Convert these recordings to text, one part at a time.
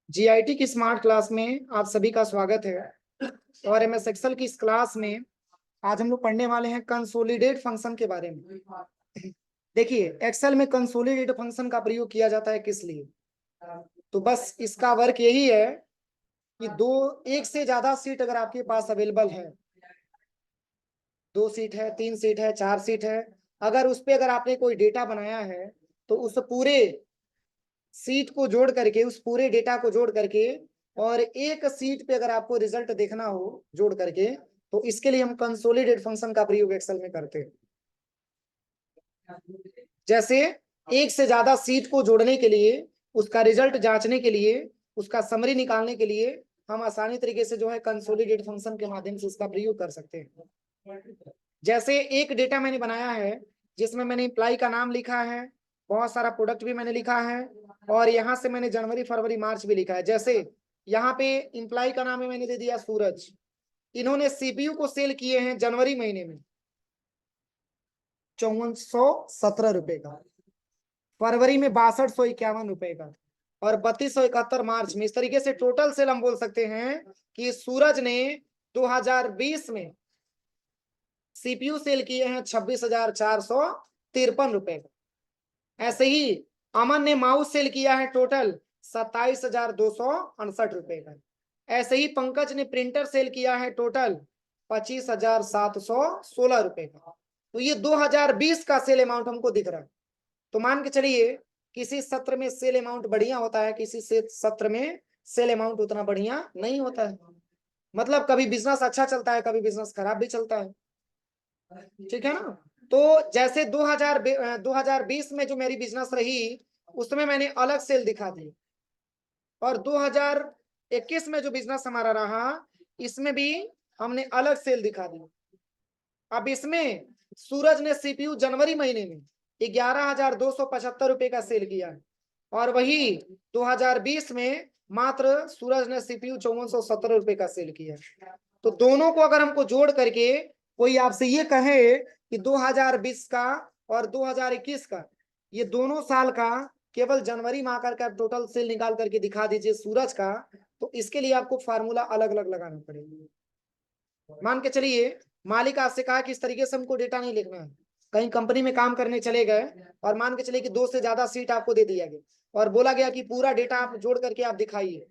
GIT की smart class में आप सभी का स्वागत है। और एमएस एक्सेल की इस क्लास में आज हम लोग पढ़ने वाले हैं कंसोलिडेट फंक्शन के बारे में। देखिए, एक्सेल में कंसोलिडेट फंक्शन का प्रयोग किया जाता है किस लिए? तो बस इसका वर्क यही है कि एक से ज्यादा सीट अगर आपके पास अवेलेबल है, 2 सीट है, 3 सीट है, 4 सीट है, अगर उस पे अगर आपने कोई डेटा बनाया है तो उस पूरे सीट को जोड़ करके, उस पूरे डेटा को जोड़ करके और एक सीट पे अगर आपको रिजल्ट देखना हो जोड़ करके, तो इसके लिए हम कंसोलिडेट फंक्शन का प्रयोग एक्सेल में करते हैं। जैसे एक से ज्यादा सीट को जोड़ने के लिए, उसका रिजल्ट जांचने के लिए, उसका समरी निकालने के लिए हम आसानी तरीके से जो है कंसोलिडेट फंक्शन के माध्यम से इसका प्रयोग कर सकते हैं। जैसे एक डेटा मैंने बनाया है जिसमें मैंने एम्प्लॉय का नाम लिखा है, बहुत सारा प्रोडक्ट भी मैंने लिखा है, और यहाँ से मैंने जनवरी फरवरी मार्च भी लिखा है। जैसे यहाँ पे एम्प्लॉय का नाम है, मैंने दे दिया सूरज। इन्होंने सीपीयू को सेल किए हैं जनवरी महीने में 5417 रुपए का, फरवरी में 6251 रुपए का, और 3271 मार्च में। इस तरीके से टोटल सेल हम बोल सकते हैं कि सूरज ने 2020 में सीपीयू सेल किए हैं 26,453 रुपए का। ऐसे ही अमन ने माउस सेल किया है टोटल 27,268 रुपए का। ऐसे ही पंकज ने प्रिंटर सेल किया है टोटल 25,716 रुपए का। तो ये 2020 का सेल अमाउंट हमको दिख रहा है। तो मान के चलिए किसी सत्र में सेल अमाउंट बढ़िया होता है, किसी से सत्र में सेल अमाउंट उतना बढ़िया नहीं होता है। मतलब कभी बिजनेस अच्छा चलता है, कभी बिजनेस खराब भी चलता है, ठीक है ना। तो जैसे 2020 में जो मेरी बिजनेस रही उसमें मैंने अलग सेल दिखा दी, और 2021 में जो बिजनेस हमारा रहा इसमें भी हमने अलग सेल दिखा दी। अब इसमें सूरज ने सीपीयू जनवरी महीने में 11,275 रुपए का सेल किया है, और वही 2020 में मात्र सूरज ने सीपीयू 5417 रुपए का सेल किया है। तो दोनों को अगर हमको जोड़ करके कोई आपसे ये कहे कि 2020 का और 2021 का, ये दोनों साल का केवल जनवरी माह का टोटल सेल निकाल करके दिखा दीजिए सूरज का, तो इसके लिए आपको फार्मूला अलग अलग लगाना पड़ेगा। मान के चलिए मालिक आपसे कहा कि इस तरीके से हमको डेटा नहीं लिखना है, कहीं कंपनी में काम करने चले गए और मान के चलिए कि 2 से ज्यादा सीट आपको दे दिया गया और बोला गया कि पूरा डेटा आप जोड़ करके आप दिखाइए।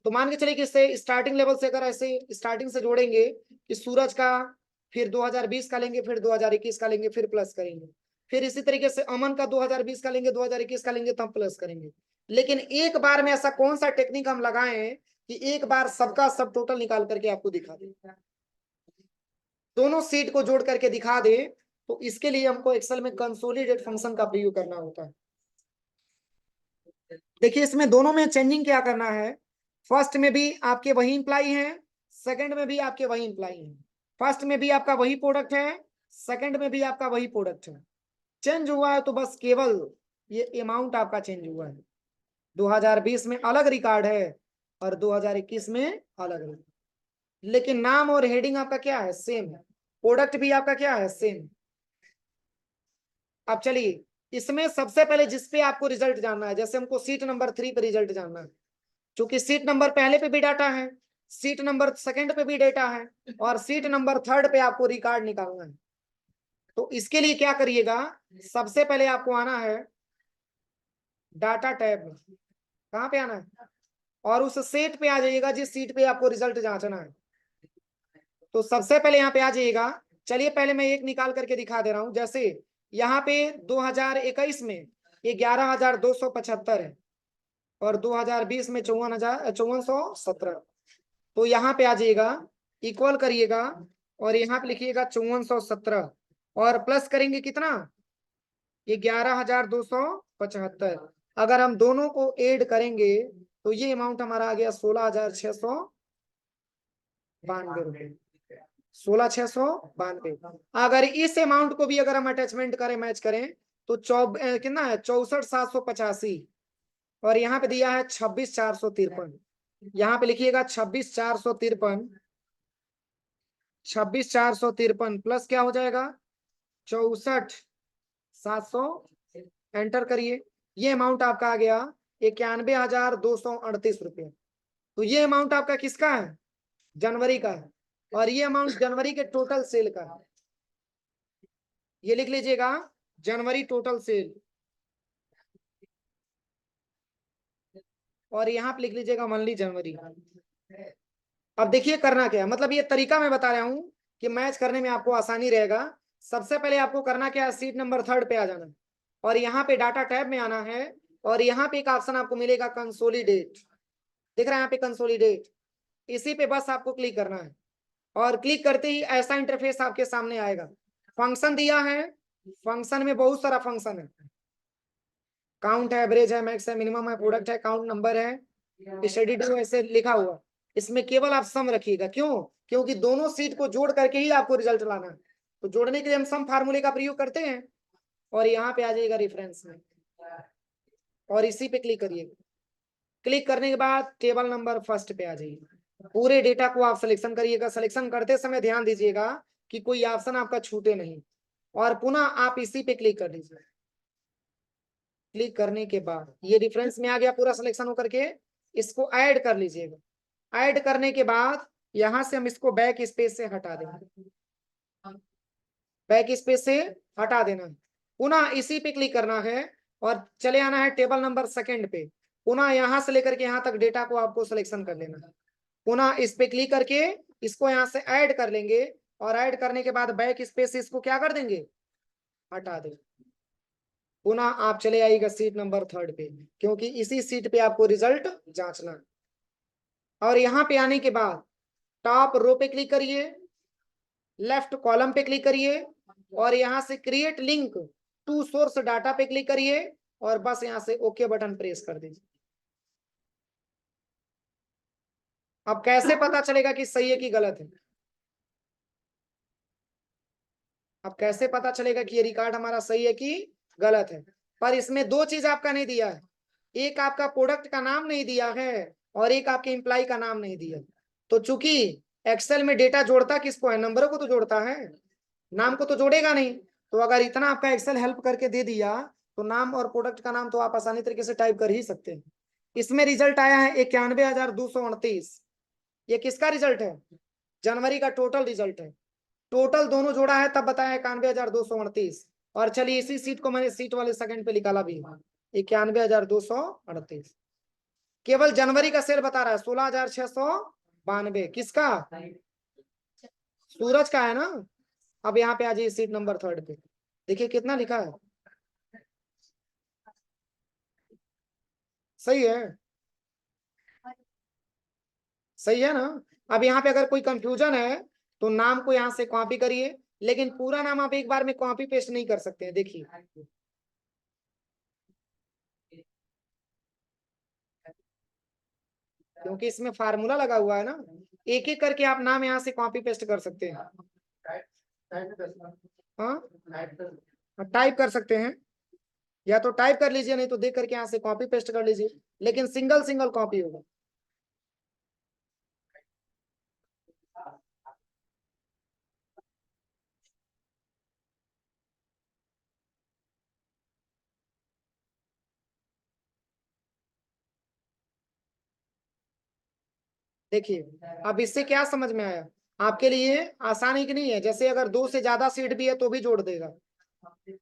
तो मान के चलिए कि इससे स्टार्टिंग लेवल से अगर ऐसे स्टार्टिंग से जोड़ेंगे कि सूरज का, फिर 2020 का लेंगे, फिर 2021 का लेंगे, फिर प्लस करेंगे, फिर इसी तरीके से अमन का 2020 का लेंगे, 2021 का लेंगे, तब प्लस करेंगे। लेकिन एक बार में ऐसा कौन सा टेक्निक हम लगाएं कि एक बार सबका सब टोटल निकाल करके आपको दिखा दे, दोनों सीट को जोड़ करके दिखा दे? तो इसके लिए हमको एक्सेल में कंसोलिडेट फंक्शन का प्रयोग करना होता है। देखिए इसमें दोनों में चेंजिंग क्या करना है। फर्स्ट में भी आपके वही इंप्लाई हैं, सेकंड में भी आपके वही इंप्लाई हैं। फर्स्ट में भी आपका वही प्रोडक्ट है, सेकंड में भी आपका वही प्रोडक्ट है। चेंज हुआ है तो बस केवल ये अमाउंट आपका चेंज हुआ है। 2020 में अलग रिकॉर्ड है और 2021 में अलग है, लेकिन नाम और हेडिंग आपका क्या है, सेम है। प्रोडक्ट भी आपका क्या है, सेम। अब चलिए इसमें सबसे पहले जिसपे आपको रिजल्ट जानना है, जैसे हमको सीट नंबर 3 पे रिजल्ट जानना है, क्योंकि सीट नंबर पहले पे भी डाटा है, सीट नंबर सेकंड पे भी डेटा है, और सीट नंबर 3 पे आपको रिकॉर्ड निकालना है। तो इसके लिए क्या करिएगा, सबसे पहले आपको आना है डाटा टैब में। कहाँ पे आना है? और उस सेट पे आ जाइएगा जिस सीट पे आपको रिजल्ट जांचना है। तो सबसे पहले यहाँ पे आ जाइएगा। चलिए पहले मैं एक निकाल करके दिखा दे रहा हूं। जैसे यहाँ पे 2021 में 11,275 है और 2020 में 5417। तो यहाँ पे आ जाइएगा, इक्वल करिएगा और यहाँ पे लिखिएगा 5417 और प्लस करेंगे कितना, 11,275। अगर हम दोनों को ऐड करेंगे तो ये अमाउंट हमारा आ गया 16,692 रुपए, 16,692। अगर इस अमाउंट को भी अगर हम अटैचमेंट करें, मैच करें, तो कितना है 64,785, और यहाँ पे दिया है 26,453। यहाँ पे लिखिएगा 26,453, 26,453 प्लस क्या हो जाएगा 64,700, एंटर करिए। ये अमाउंट आपका आ गया ₹91,238। तो ये अमाउंट आपका किसका है? जनवरी का है। और ये अमाउंट जनवरी के टोटल सेल का है। ये लिख लीजिएगा, जनवरी टोटल सेल। और यहाँ पे लिख लीजिएगा मंथली जनवरी। अब देखिए करना क्या है, मतलब ये तरीका मैं बता रहा हूं कि मैच करने में आपको आसानी रहेगा। सबसे पहले आपको करना क्या है, सीट नंबर 3 पे आ जाना है और यहाँ पे डाटा टैब में आना है। और यहाँ पे एक ऑप्शन आपको मिलेगा कंसोलिडेट, दिख रहा है यहाँ पे कंसोलिडेट, इसी पे बस आपको क्लिक करना है। और क्लिक करते ही ऐसा इंटरफेस आपके सामने आएगा। फंक्शन दिया है, फंक्शन में बहुत सारा फंक्शन है। काउंट है, एवरेज है, मैक्स है, मिनिमम है, प्रोडक्ट है, काउंट नंबर है, स्टडी टू ऐसे लिखा हुआ। इसमें केवल आप सम रखिएगा, क्यों? क्योंकि दोनों सीट को जोड़ करके ही आपको रिजल्ट लाना है। तो जोड़ने के लिए हम सम फार्मूले का प्रयोग करते हैं। और यहाँ पे आ जाएगा रेफरेंस में और इसी पे क्लिक करिएगा। क्लिक करने के बाद टेबल नंबर फर्स्ट पे आ जाइए। पूरे डेटा को आप सिलेक्शन करिएगा। सिलेक्शन करते समय ध्यान दीजिएगा कि कोई ऑप्शन आपका छूटे नहीं। और पुनः आप इसी पे क्लिक कर दीजिए। क्लिक करने के बाद ये रेफरेंस में आ गया पूरा सिलेक्शन होकर के। इसको ऐड कर लीजिएगा। ऐड करने के बाद यहां से हम इसको बैक स्पेस से हटा देंगे। बैक स्पेस से हटा देना है। पुनः इसी पे क्लिक करना है और चले आना है टेबल नंबर सेकंड पे। पुनः यहां से लेकर के यहां तक डेटा को आपको सिलेक्शन कर लेना है। पुनः इस पे क्लिक करके इसको यहां से ऐड कर लेंगे। और ऐड करने के बाद बैक स्पेस से इसको क्या कर देंगे, हटा देंगे। पुनः आप चले आइएगा सीट नंबर 3 पे, क्योंकि इसी सीट पे आपको रिजल्ट जांचना है। और यहाँ पे आने के बाद टॉप रो पे क्लिक करिए, लेफ्ट कॉलम पे क्लिक करिए और यहाँ से create link to source data पे क्लिक करिए और बस यहाँ से ओके बटन प्रेस कर दीजिए। अब कैसे पता चलेगा कि सही है कि गलत है? अब कैसे पता चलेगा कि ये रिकॉर्ड हमारा सही है कि गलत है? पर इसमें दो चीज आपका नहीं दिया है। एक आपका प्रोडक्ट का नाम नहीं दिया है और एक आपके एम्प्लॉय का नाम नहीं दिया। तो चूंकि एक्सेल में डेटा जोड़ता किसको है, नंबरों को तो जोड़ता है, नाम को तो जोड़ेगा नहीं। तो अगर इतना आपका एक्सेल हेल्प करके दे दिया तो नाम और प्रोडक्ट का नाम तो आप आसानी तरीके से टाइप कर ही सकते हैं। इसमें रिजल्ट आया है 91,229। ये किसका रिजल्ट है? जनवरी का टोटल रिजल्ट है। टोटल दोनों जोड़ा है तब बताया 91,229। और चलिए इसी सीट को मैंने सीट वाले सेकंड पे निकाला भी, 91,238। केवल जनवरी का सेल बता रहा है 16,692। किसका? सूरज का है ना। अब यहाँ पे आ जाइए सीट नंबर 3 पे, देखिए कितना लिखा है। सही है, सही है ना। अब यहाँ पे अगर कोई कंफ्यूजन है तो नाम को यहाँ से कॉपी करिए, लेकिन पूरा नाम आप एक बार में कॉपी पेस्ट नहीं कर सकते हैं। देखिए क्योंकि इसमें फार्मूला लगा हुआ है ना, एक एक करके आप नाम यहाँ से कॉपी पेस्ट कर सकते हैं। हाँ, टाइप कर सकते हैं, या तो टाइप कर लीजिए नहीं तो देख करके यहाँ से कॉपी पेस्ट कर लीजिए, लेकिन सिंगल सिंगल कॉपी होगा। देखिए अब इससे क्या समझ में आया आपके लिए? आसान है कि नहीं है? जैसे अगर 2 से ज्यादा सीट भी है तो भी जोड़ देगा,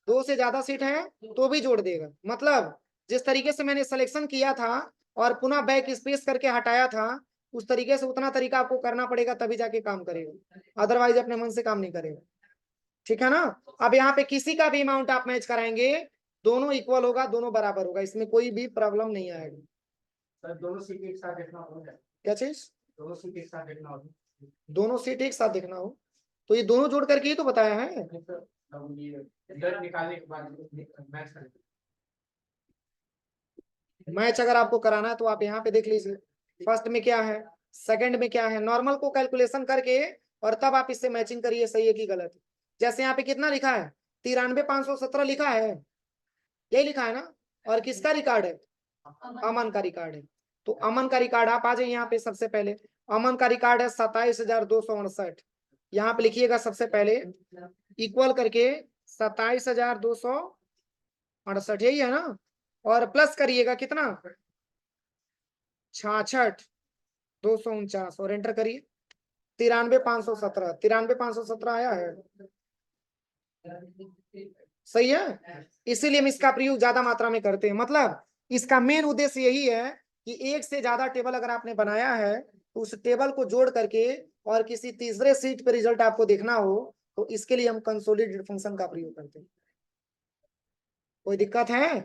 2 से ज्यादा सीट है तो भी जोड़ देगा। मतलब जिस तरीके से मैंने सिलेक्शन किया था और पुनः बैक स्पेस करके हटाया था, उस तरीके से उतना तरीका आपको करना पड़ेगा, तभी जाके काम करेगा, अदरवाइज अपने मन से काम नहीं करेगा। ठीक है ना। अब यहाँ पे किसी का भी अमाउंट आप मैच कराएंगे, दोनों इक्वल होगा, दोनों बराबर होगा, इसमें कोई भी प्रॉब्लम नहीं आएगी। सर दोनों सीट एक साथ देखना होगा। क्या चीज? दोनों सीट एक साथ देखना होगा। दोनों सीट एक साथ देखना हो तो ये दोनों जोड़ करके ही तो बताया है। अब ये रिजल्ट निकालने के बाद मैच करेंगे। मैच अगर आपको कराना है तो आप यहाँ पे देख लीजिए, फर्स्ट में क्या है, सेकंड में क्या है, नॉर्मल को कैलकुलेशन करके और तब आप इससे मैचिंग करिए सही है कि गलत है। जैसे यहाँ पे कितना लिखा है, 93,517 लिखा है, यही लिखा है ना। और किसका रिकॉर्ड है? अमन का रिकॉर्ड है। तो अमन का रिकॉर्ड आप आ जाइए यहाँ पे। सबसे पहले अमन का रिकॉर्ड है 27,268। यहाँ पे लिखिएगा सबसे पहले इक्वल करके 27,268, यही है ना। और प्लस करिएगा कितना 66 249 और एंटर करिए 93,517 93,517 आया है। सही है, इसीलिए हम इसका प्रयोग ज्यादा मात्रा में करते हैं। मतलब इसका मेन उद्देश्य यही है कि एक से ज्यादा टेबल अगर आपने बनाया है तो उस टेबल को जोड़ करके और किसी तीसरे सीट पे रिजल्ट आपको देखना हो तो इसके लिए हम कंसोलिडेटेड फंक्शन का प्रयोग करते हैं। कोई दिक्कत है?